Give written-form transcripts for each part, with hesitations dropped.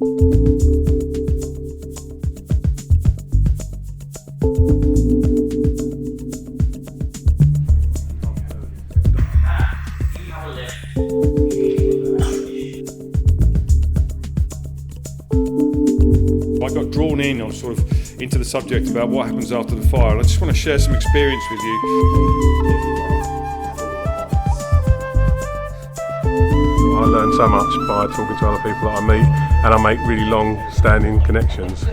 I got drawn in on sort of into the subject about what happens after the fire, and I just want to share some experience with you. I learn so much by talking to other people that I meet, and I make really long-standing connections.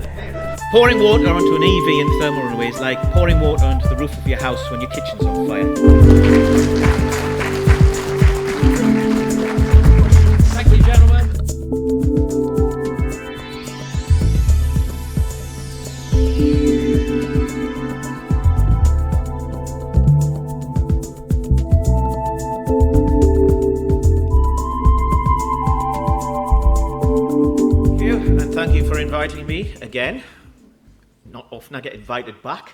Pouring water onto an EV in thermal runaway is like pouring water onto the roof of your house when your kitchen's on fire. Thank you, gentlemen. And thank you for inviting me again. Not often I get invited back.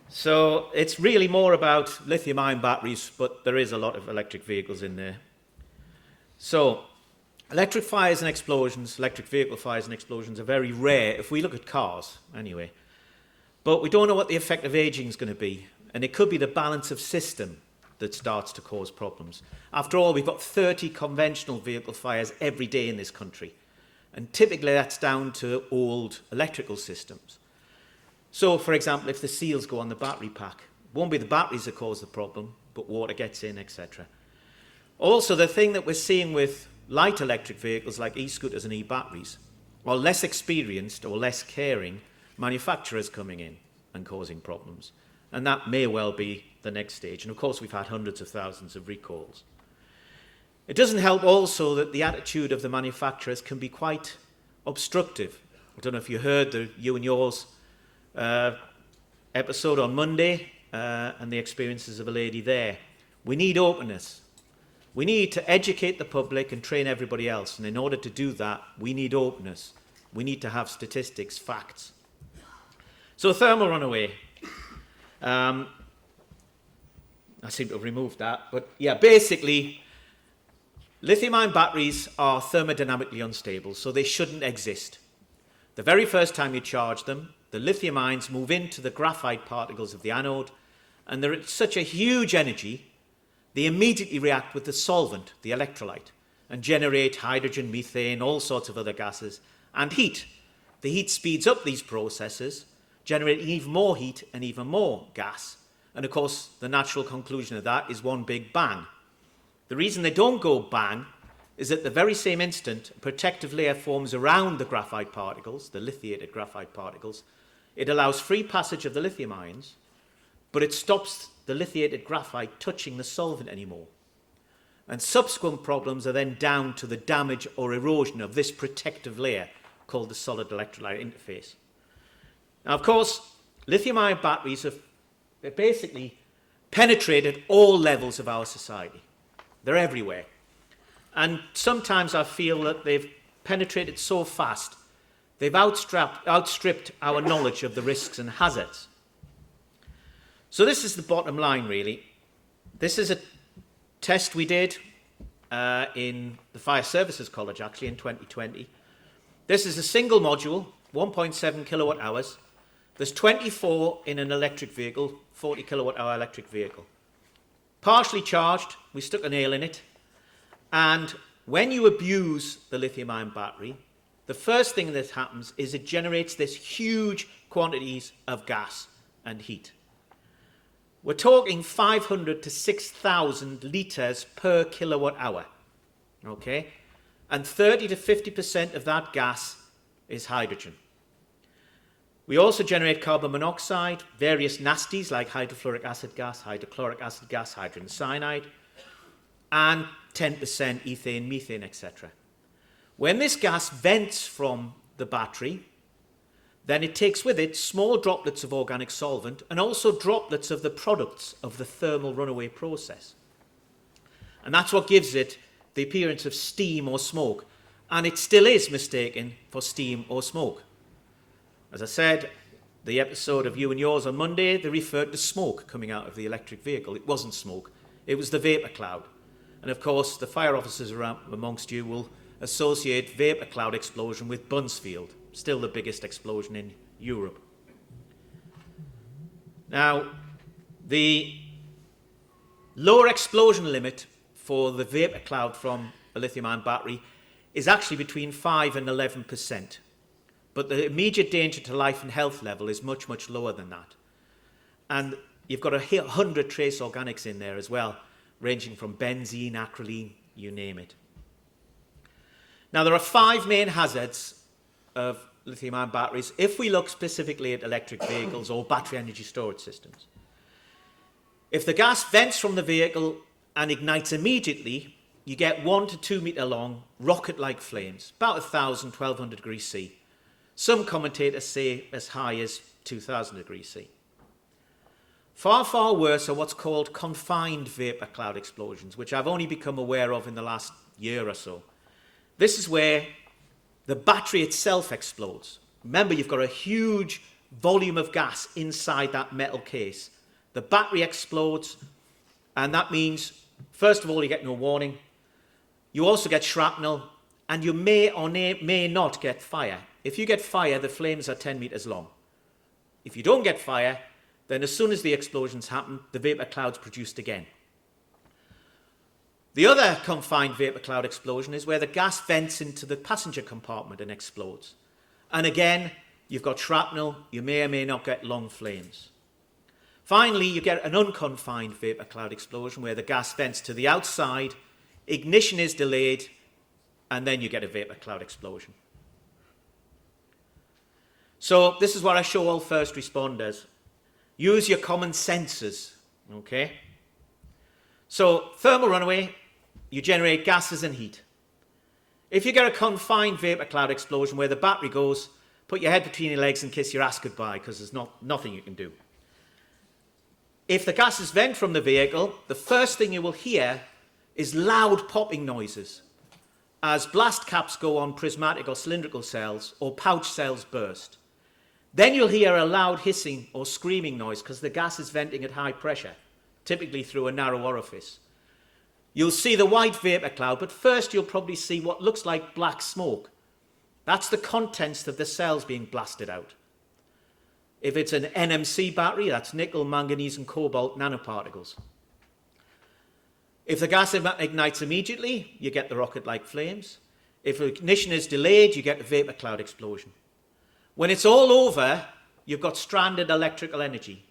So it's really more about lithium-ion batteries, but there is a lot of electric vehicles in there. So electric fires and explosions, electric vehicle fires and explosions are very rare if we look at cars anyway. But we don't know what the effect of aging is going to be. And it could be the balance of system that starts to cause problems. After all, we've got 30 conventional vehicle fires every day in this country. And typically that's down to old electrical systems. So, for example, if the seals go on the battery pack, it won't be the batteries that cause the problem, but water gets in, etc. Also, the thing that we're seeing with light electric vehicles like e-scooters and e-batteries, are less experienced or less caring manufacturers coming in and causing problems. And that may well be the next stage. And of course, we've had hundreds of thousands of recalls. It doesn't help also that the attitude of the manufacturers can be quite obstructive. I don't know if you heard the You and Yours episode on Monday and the experiences of a lady there. We need openness. We need to educate the public and train everybody else. And in order to do that, we need openness. We need to have statistics, facts. So thermal runaway. I seem to have removed that. But yeah, basically, lithium-ion batteries are thermodynamically unstable, so they shouldn't exist. The very first time you charge them, the lithium ions move into the graphite particles of the anode, and they're at such a huge energy, they immediately react with the solvent, the electrolyte, and generate hydrogen, methane, all sorts of other gases, and heat. The heat speeds up these processes, generating even more heat and even more gas. And of course, the natural conclusion of that is one big bang. The reason they don't go bang is at the very same instant, a protective layer forms around the graphite particles, the lithiated graphite particles. It allows free passage of the lithium ions, but it stops the lithiated graphite touching the solvent anymore. And subsequent problems are then down to the damage or erosion of this protective layer called the solid electrolyte interface. Now, of course, lithium-ion batteries have basically penetrated all levels of our society. They're everywhere. And sometimes I feel that they've penetrated so fast, they've outstripped our knowledge of the risks and hazards. So this is the bottom line, really. This is a test we did in the Fire Services College, actually, in 2020. This is a single module, 1.7 kilowatt hours. There's 24 in an electric vehicle, 40 kilowatt hour electric vehicle. Partially charged, we stuck a nail in it. And when you abuse the lithium-ion battery, the first thing that happens is it generates this huge quantities of gas and heat. We're talking 500 to 6,000 litres per kilowatt hour, okay? And 30 to 50% of that gas is hydrogen. We also generate carbon monoxide, various nasties like hydrofluoric acid gas, hydrochloric acid gas, hydrogen cyanide, and 10% ethane, methane, etc. When this gas vents from the battery, then it takes with it small droplets of organic solvent and also droplets of the products of the thermal runaway process. And that's what gives it the appearance of steam or smoke. And it still is mistaken for steam or smoke. As I said, the episode of You and Yours on Monday, they referred to smoke coming out of the electric vehicle. It wasn't smoke. It was the vapour cloud. And of course, the fire officers around amongst you will associate vapor cloud explosion with Buncefield, still the biggest explosion in Europe. Now, the lower explosion limit for the vapor cloud from a lithium-ion battery is actually between 5 and 11%. But the immediate danger to life and health level is much, much lower than that. And you've got 100 trace organics in there as well, ranging from benzene, acrolein, you name it. Now, there are 5 main hazards of lithium-ion batteries if we look specifically at electric vehicles or battery energy storage systems. If the gas vents from the vehicle and ignites immediately, you get 1 to 2 meter long rocket-like flames, about 1,000, 1,200 degrees C. Some commentators say as high as 2,000 degrees C. Far, far worse are what's called confined vapor cloud explosions, which I've only become aware of in the last year or so. This is where the battery itself explodes. Remember, you've got a huge volume of gas inside that metal case. The battery explodes, and that means, first of all, you get no warning. You also get shrapnel, and you may or may not get fire. If you get fire, the flames are 10 meters long. If you don't get fire, then as soon as the explosions happen, the vapor cloud's produced again. The other confined vapor cloud explosion is where the gas vents into the passenger compartment and explodes. And again, you've got shrapnel, you may or may not get long flames. Finally, you get an unconfined vapor cloud explosion where the gas vents to the outside, ignition is delayed, and then you get a vapor cloud explosion. So this is what I show all first responders. Use your common senses, okay? So thermal runaway, you generate gases and heat. If you get a confined vapor cloud explosion where the battery goes, put your head between your legs and kiss your ass goodbye, because there's nothing you can do. If the gases vent from the vehicle, the first thing you will hear is loud popping noises as blast caps go on prismatic or cylindrical cells or pouch cells burst. Then you'll hear a loud hissing or screaming noise because the gas is venting at high pressure, typically through a narrow orifice. You'll see the white vapor cloud, but first you'll probably see what looks like black smoke. That's the contents of the cells being blasted out. If it's an NMC battery, that's nickel, manganese and cobalt nanoparticles. If the gas ignites immediately, you get the rocket-like flames. If ignition is delayed, you get a vapor cloud explosion. When it's all over, you've got stranded electrical energy.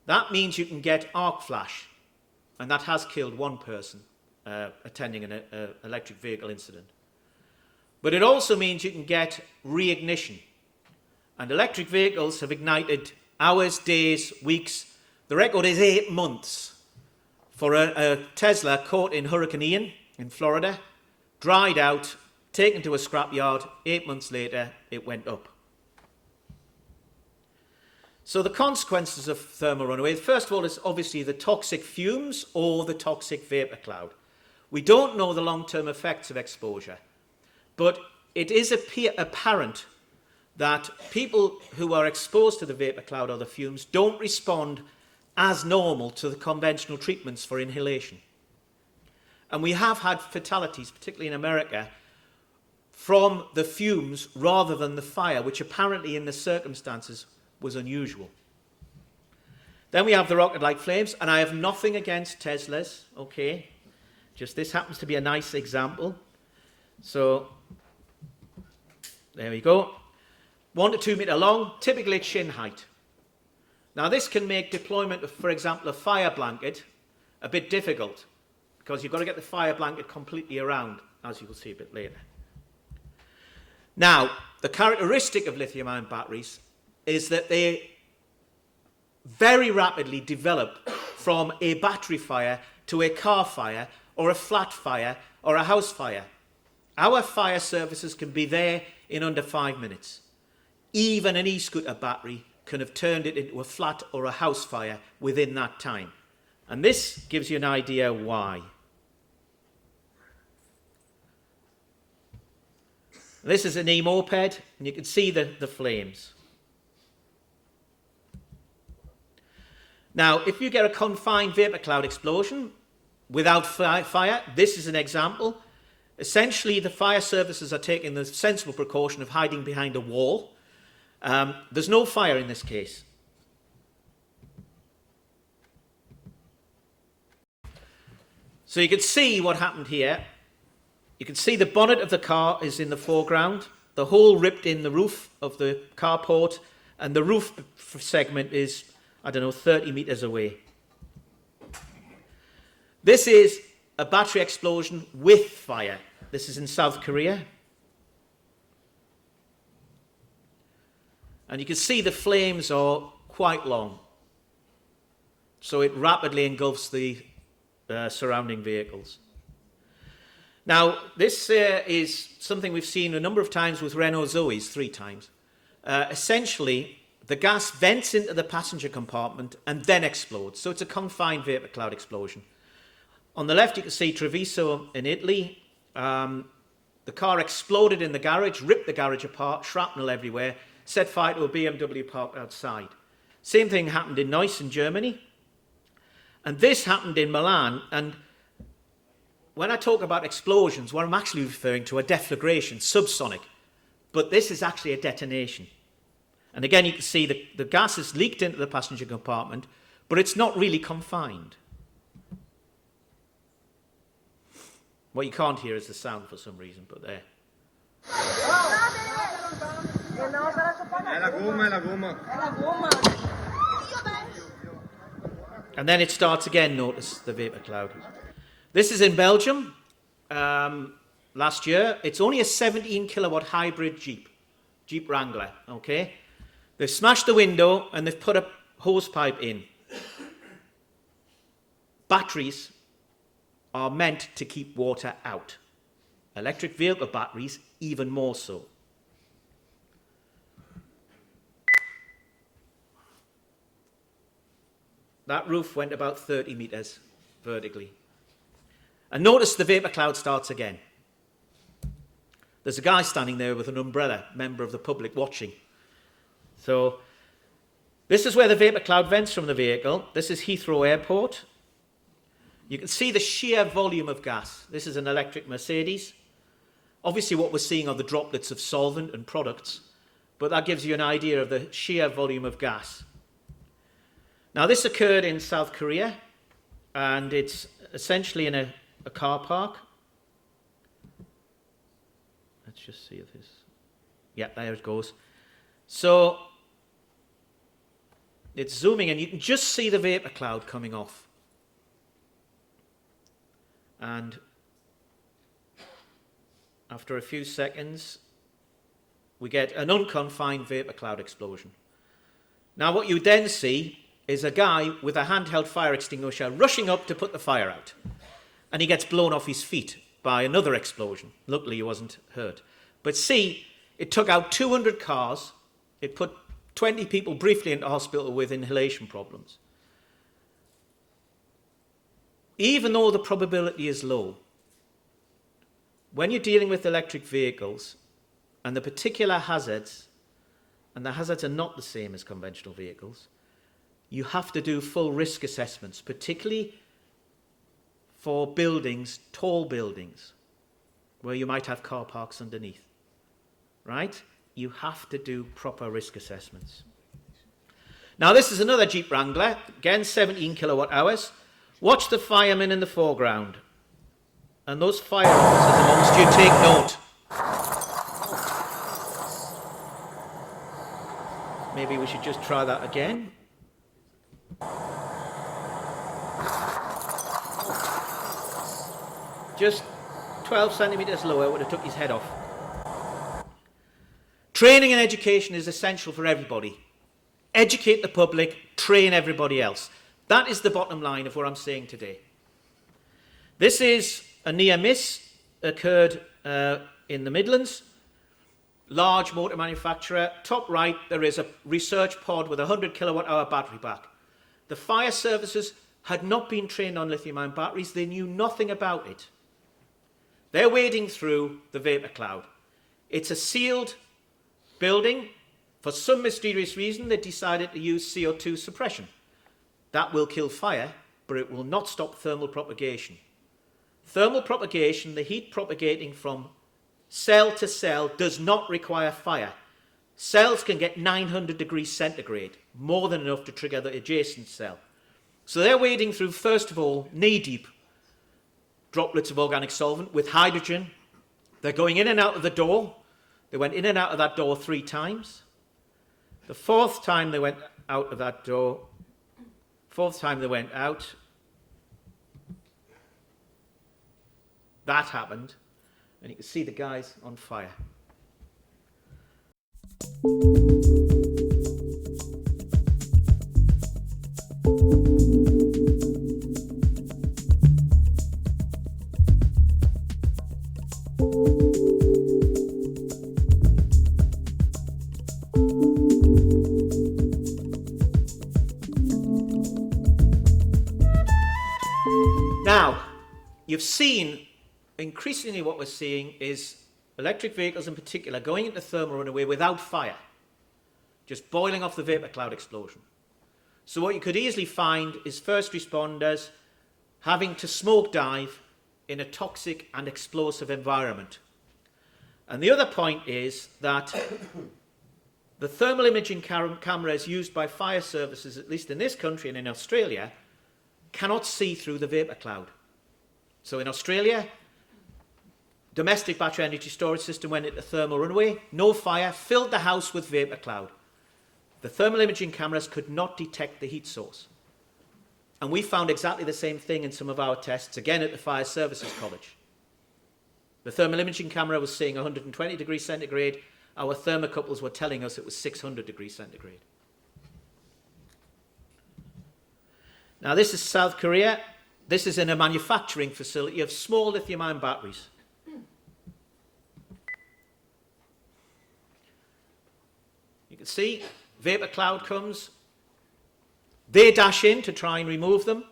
That means you can get arc flash, and that has killed one person attending an electric vehicle incident. But it also means you can get reignition. And electric vehicles have ignited hours, days, weeks. The record is 8 months for a Tesla caught in Hurricane Ian in Florida, dried out, taken to a scrapyard. 8 months later, it went up. So the consequences of thermal runaway, first of all, is obviously the toxic fumes or the toxic vapor cloud. We don't know the long-term effects of exposure, but it is apparent that people who are exposed to the vapor cloud or the fumes don't respond as normal to the conventional treatments for inhalation. And we have had fatalities, particularly in America, from the fumes rather than the fire, which apparently in the circumstances was unusual. Then we have the rocket-like flames, and I have nothing against Teslas, okay? Just this happens to be a nice example. So, there we go. 1 to 2 meter long, typically at shin height. Now this can make deployment of, for example, a fire blanket a bit difficult because you've got to get the fire blanket completely around, as you will see a bit later. Now, the characteristic of lithium-ion batteries is that they very rapidly develop from a battery fire to a car fire or a flat fire or a house fire. Our fire services can be there in under 5 minutes. Even an e-scooter battery can have turned it into a flat or a house fire within that time. And this gives you an idea why. This is an e-moped, and you can see the flames. Now, if you get a confined vapor cloud explosion without fire, this is an example. Essentially, the fire services are taking the sensible precaution of hiding behind a wall. There's no fire in this case. So you can see what happened here. You can see the bonnet of the car is in the foreground. The hole ripped in the roof of the carport, and the roof segment is, I don't know, 30 meters away. This is a battery explosion with fire. This is in South Korea. And you can see the flames are quite long. So it rapidly engulfs the surrounding vehicles. Now, this is something we've seen a number of times with Renault Zoes, 3 times. Essentially, the gas vents into the passenger compartment and then explodes. So it's a confined vapor cloud explosion. On the left, you can see Treviso in Italy. The car exploded in the garage, ripped the garage apart, shrapnel everywhere, set fire to a BMW parked outside. Same thing happened in Neuss in Germany. And this happened in Milan. And when I talk about explosions, what I'm actually referring to are deflagration, subsonic. But this is actually a detonation. And again, you can see the gas is leaked into the passenger compartment, but it's not really confined. What you can't hear is the sound for some reason, but there. And then it starts again, notice the vapor cloud. This is in Belgium last year. It's only a 17 kilowatt hybrid Jeep Wrangler, okay? They've smashed the window and they've put a hose pipe in. Batteries are meant to keep water out. Electric vehicle batteries, even more so. That roof went about 30 meters vertically. And notice the vapor cloud starts again. There's a guy standing there with an umbrella, member of the public watching. So this is where the vapor cloud vents from the vehicle. This is Heathrow Airport. You can see the sheer volume of gas. This is an electric Mercedes. Obviously what we're seeing are the droplets of solvent and products, but that gives you an idea of the sheer volume of gas. Now this occurred in South Korea, and it's essentially in a car park. Let's just see if this... Yeah, there it goes. So it's zooming and you can just see the vapor cloud coming off. And after a few seconds, we get an unconfined vapor cloud explosion. Now what you then see is a guy with a handheld fire extinguisher rushing up to put the fire out. And he gets blown off his feet by another explosion. Luckily he wasn't hurt. But see, it took out 200 cars. It put 20 people briefly into hospital with inhalation problems. Even though the probability is low, when you're dealing with electric vehicles and the particular hazards, and the hazards are not the same as conventional vehicles, you have to do full risk assessments, particularly for buildings, tall buildings, where you might have car parks underneath, right? You have to do proper risk assessments. Now this is another Jeep Wrangler, again 17 kilowatt hours. Watch the firemen in the foreground. And those fire officers amongst you, take note. Maybe we should just try that again. Just 12 centimeters lower would have took his head off. Training and education is essential for everybody. Educate the public, train everybody else. That is the bottom line of what I'm saying today. This is a near miss, occurred in the Midlands. Large motor manufacturer. Top right, there is a research pod with a 100 kilowatt hour battery pack. The fire services had not been trained on lithium-ion batteries. They knew nothing about it. They're wading through the vapor cloud. It's a sealed building. For some mysterious reason, they decided to use CO2 suppression. That will kill fire, but it will not stop thermal propagation. Thermal propagation, the heat propagating from cell to cell, does not require fire. Cells can get 900 degrees centigrade, more than enough to trigger the adjacent cell. So they're wading through, first of all, knee-deep droplets of organic solvent with hydrogen. They're going in and out of the door. They went in and out of that door 3 times. The 4th time they went out of that door, 4th time they went out, that happened, and you can see the guys on fire. Now, you've seen, increasingly what we're seeing is electric vehicles in particular going into thermal runaway without fire, just boiling off the vapor cloud explosion. So what you could easily find is first responders having to smoke dive in a toxic and explosive environment. And the other point is that the thermal imaging cameras used by fire services, at least in this country and in Australia, cannot see through the vapor cloud. So in Australia, domestic battery energy storage system went into thermal runaway, no fire, filled the house with vapor cloud. The thermal imaging cameras could not detect the heat source. And we found exactly the same thing in some of our tests, again at the Fire Services College. The thermal imaging camera was seeing 120 degrees centigrade. Our thermocouples were telling us it was 600 degrees centigrade. Now this is South Korea. This is in a manufacturing facility of small lithium-ion batteries. You can see vapor cloud comes. They dash in to try and remove them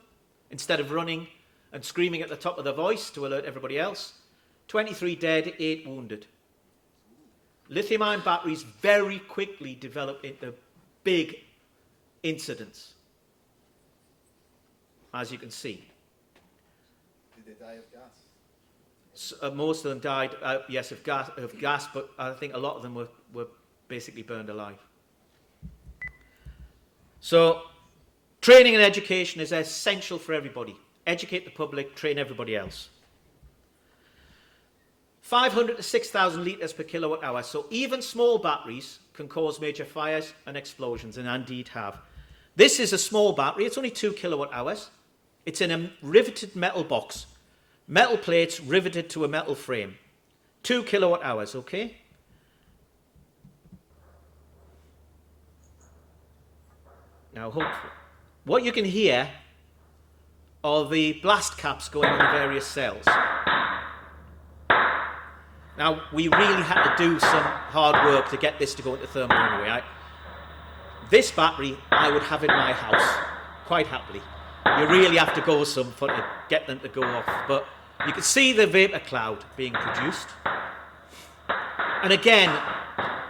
instead of running and screaming at the top of their voice to alert everybody else. 23 dead, 8 wounded. Lithium-ion batteries very quickly develop into big incidents, as you can see. Did they die of gas? So, most of them died, yes, of gas, but I think a lot of them were basically burned alive. So, training and education is essential for everybody. Educate the public, train everybody else. 500 to 6,000 litres per kilowatt hour. So even small batteries can cause major fires and explosions, and indeed have. This is a small battery. It's only 2 kilowatt hours. It's in a riveted metal box. Metal plates riveted to a metal frame. 2 kilowatt hours, okay? Now, hopefully, what you can hear are the blast caps going on the various cells. Now, we really had to do some hard work to get this to go into thermal runaway. This battery, I would have in my house, quite happily. You really have to go some for to get them to go off. But you can see the vapor cloud being produced. And again,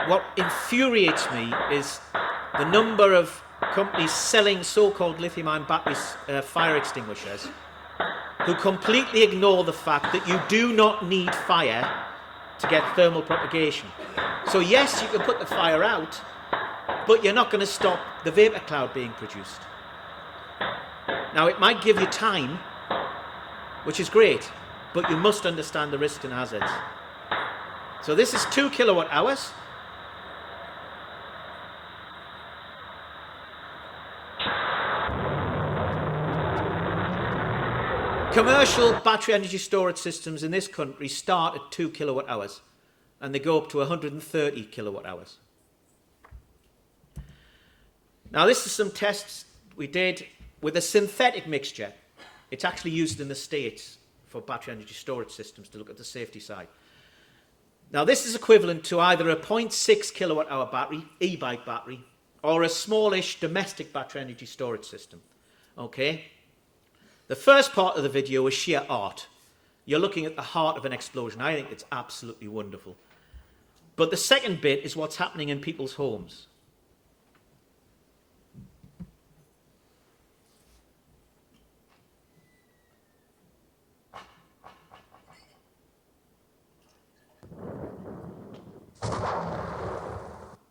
what infuriates me is the number of companies selling so-called lithium-ion batteries, fire extinguishers, who completely ignore the fact that you do not need fire to get thermal propagation. So yes, you can put the fire out, but you're not going to stop the vapor cloud being produced. Now, it might give you time, which is great, but you must understand the risks and hazards. So this is 2 kilowatt hours. Commercial battery energy storage systems in this country start at 2 kilowatt hours and they go up to 130 kilowatt hours. Now, this is some tests we did with a synthetic mixture. It's actually used in the States for battery energy storage systems to look at the safety side. Now, this is equivalent to either a 0.6 kilowatt hour battery, e-bike battery, or a smallish domestic battery energy storage system. Okay? The first part of the video is sheer art. You're looking at the heart of an explosion. I think it's absolutely wonderful. But the second bit is what's happening in people's homes.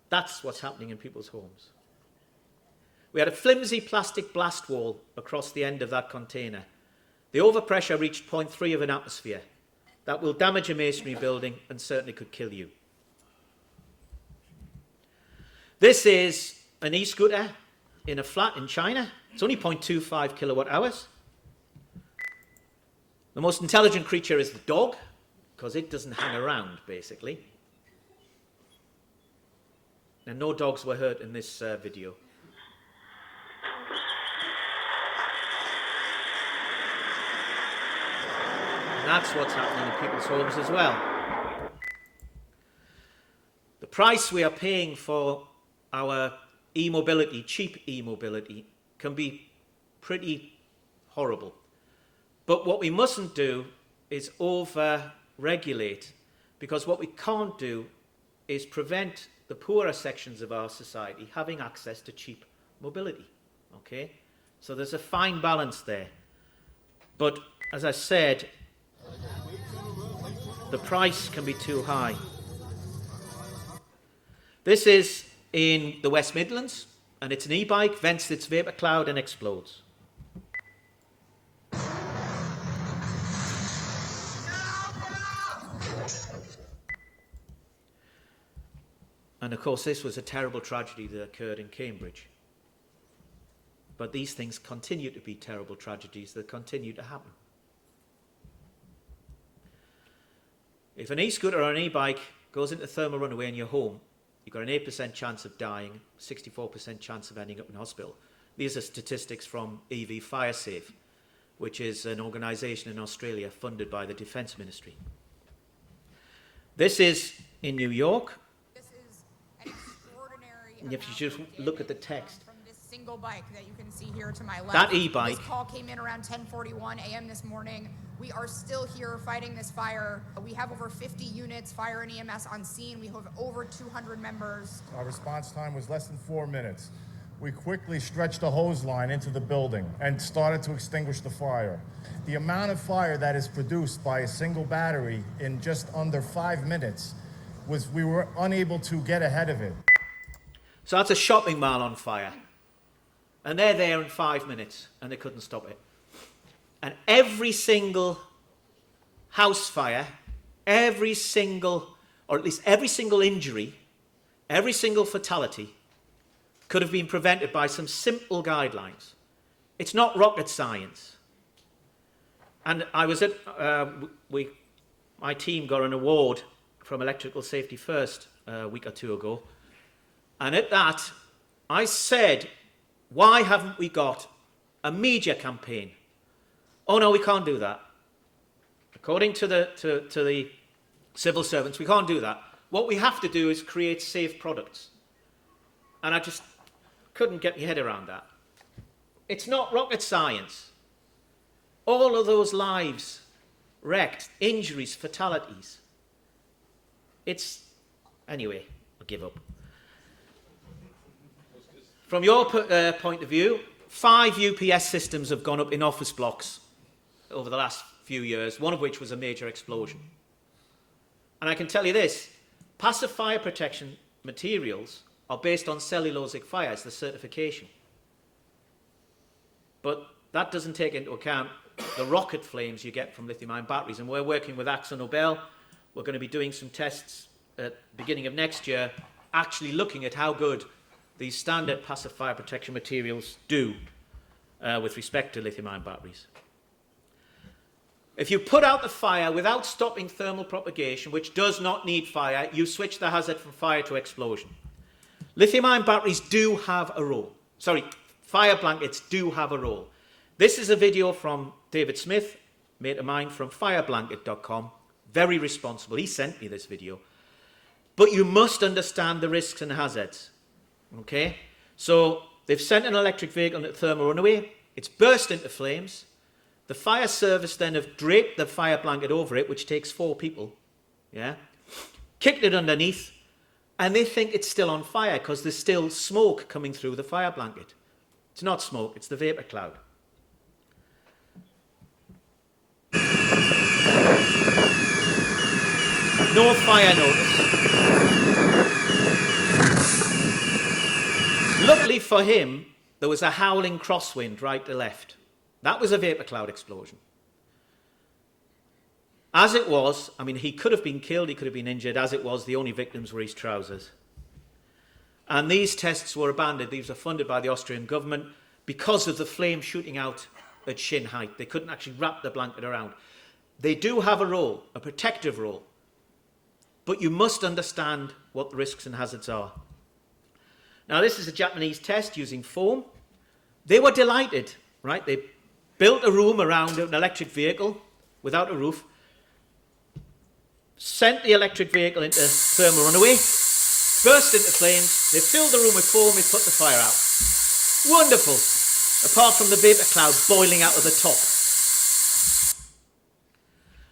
That's what's happening in people's homes. We had a flimsy plastic blast wall across the end of that container. The overpressure reached 0.3 of an atmosphere. That will damage a masonry building and certainly could kill you. This is an e-scooter in a flat in China. It's only 0.25 kilowatt hours. The most intelligent creature is the dog, because it doesn't hang around, basically. And no dogs were hurt in this video. And that's what's happening in people's homes as well. The price we are paying for our e-mobility, cheap e-mobility, can be pretty horrible. But what we mustn't do is over-regulate, because what we can't do is prevent the poorer sections of our society having access to cheap mobility. Okay? So there's a fine balance there. But as I said, the price can be too high. This is in the West Midlands, and it's an e-bike, vents its vapor cloud and explodes. And of course, this was a terrible tragedy that occurred in Cambridge. But these things continue to be terrible tragedies that continue to happen. If an e-scooter or an e-bike goes into thermal runaway in your home, you've got an 8% chance of dying, 64% chance of ending up in hospital. These are statistics from EV FireSafe, which is an organisation in Australia funded by the Defence Ministry. This is in New York. This is an extraordinary And if you just look at the text. From this single bike that you can see here to my left. That e-bike. This call came in around 10:41 a.m. this morning. We are still here fighting this fire. We have over 50 units, fire and EMS on scene. We have over 200 members. Our response time was less than 4 minutes. We quickly stretched a hose line into the building and started to extinguish the fire. The amount of fire that is produced by a single battery in just under 5 minutes we were unable to get ahead of it. So that's a shopping mall on fire. And they're there in 5 minutes, and they couldn't stop it. And every single house fire, every single, or at least every single injury, every single fatality could have been prevented by some simple guidelines. It's not rocket science. And I was at, my team got an award from Electrical Safety First a week or two ago. And at that, I said, why haven't we got a media campaign? Oh no, we can't do that. According to the civil servants, we can't do that. What we have to do is create safe products. And I just couldn't get my head around that. It's not rocket science. All of those lives wrecked, injuries, fatalities. Anyway, I'll give up. From your point of view, 5 UPS systems have gone up in office blocks over the last few years, one of which was a major explosion. And I can tell you this, passive fire protection materials are based on cellulosic fires, the certification. But that doesn't take into account the rocket flames you get from lithium-ion batteries. And we're working with AkzoNobel. We're going to be doing some tests at the beginning of next year, actually looking at how good these standard passive fire protection materials do with respect to lithium-ion batteries. If you put out the fire without stopping thermal propagation, which does not need fire, you switch the hazard from fire to explosion. Lithium-ion batteries do have a role. Sorry, fire blankets do have a role. This is a video from David Smith, mate of mine from fireblanket.com. Very responsible. He sent me this video. But you must understand the risks and hazards. Okay? So they've sent an electric vehicle into thermal runaway. It's burst into flames. The fire service then have draped the fire blanket over it, which takes 4 people. Yeah? Kicked it underneath. And they think it's still on fire because there's still smoke coming through the fire blanket. It's not smoke, it's the vapor cloud. No fire notice. for him, there was a howling crosswind right to left. That was a vapour cloud explosion. As it was, I mean, he could have been killed, he could have been injured. As it was, the only victims were his trousers. And these tests were abandoned. These were funded by the Austrian government because of the flame shooting out at shin height. They couldn't actually wrap the blanket around. They do have a role, a protective role. But you must understand what the risks and hazards are. Now, this is a Japanese test using foam. They were delighted, right? They built a room around an electric vehicle without a roof, sent the electric vehicle into thermal runaway, burst into flames. They filled the room with foam, they put the fire out. Wonderful, apart from the vapour cloud boiling out of the top.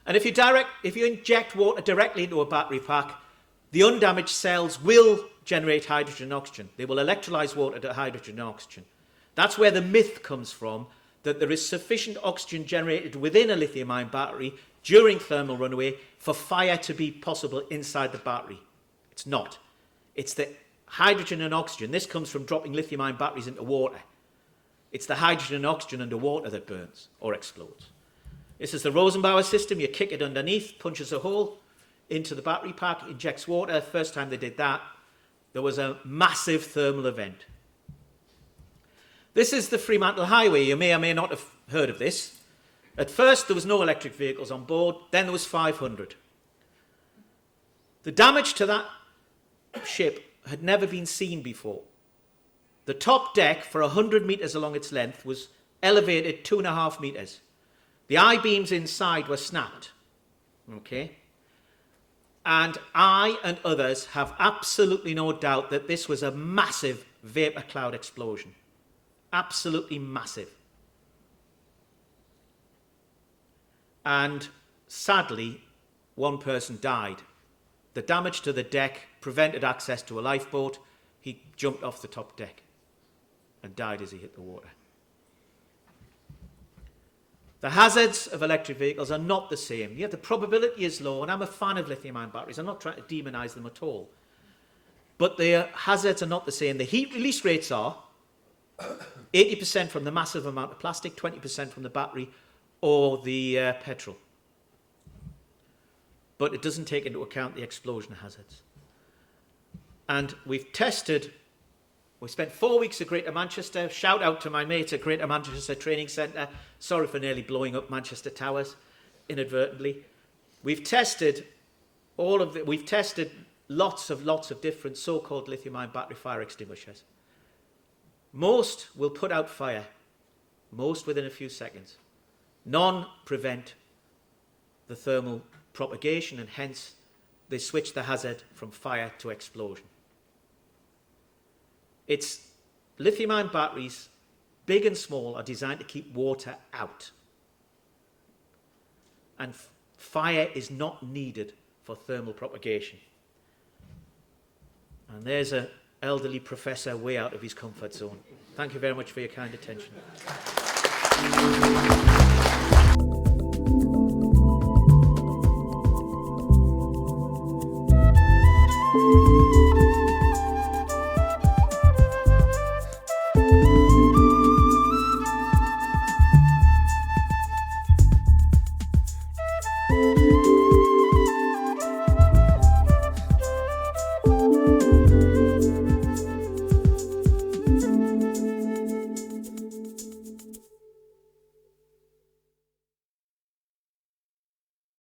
And if you inject water directly into a battery pack, the undamaged cells will generate hydrogen and oxygen. They will electrolyse water to hydrogen and oxygen. That's where the myth comes from, that there is sufficient oxygen generated within a lithium-ion battery during thermal runaway for fire to be possible inside the battery. It's not. It's the hydrogen and oxygen. This comes from dropping lithium-ion batteries into water. It's the hydrogen and oxygen under water that burns or explodes. This is the Rosenbauer system. You kick it underneath, punches a hole into the battery pack, injects water. First time they did that, there was a massive thermal event. This is the Fremantle Highway. You may or may not have heard of this. At first, there was no electric vehicles on board. Then there was 500. The damage to that ship had never been seen before. The top deck, for 100 metres along its length, was elevated 2.5 metres. The I-beams inside were snapped. Okay? And I and others have absolutely no doubt that this was a massive vapour cloud explosion. Absolutely massive. And sadly, one person died. The damage to the deck prevented access to a lifeboat. He jumped off the top deck and died as he hit the water. The hazards of electric vehicles are not the same. Yet the probability is low, and I'm a fan of lithium-ion batteries. I'm not trying to demonise them at all. But the hazards are not the same. The heat release rates are 80% from the massive amount of plastic, 20% from the battery or the petrol. But it doesn't take into account the explosion hazards. And we spent 4 weeks at Greater Manchester. Shout out to my mates at Greater Manchester Training Centre. Sorry for nearly blowing up Manchester Towers inadvertently. We've tested lots of different so-called lithium-ion battery fire extinguishers. Most will put out fire, most within a few seconds. None prevent the thermal propagation, and hence they switch the hazard from fire to explosion. It's lithium-ion batteries, big and small, are designed to keep water out. And fire is not needed for thermal propagation. And there's an elderly professor way out of his comfort zone. Thank you very much for your kind attention.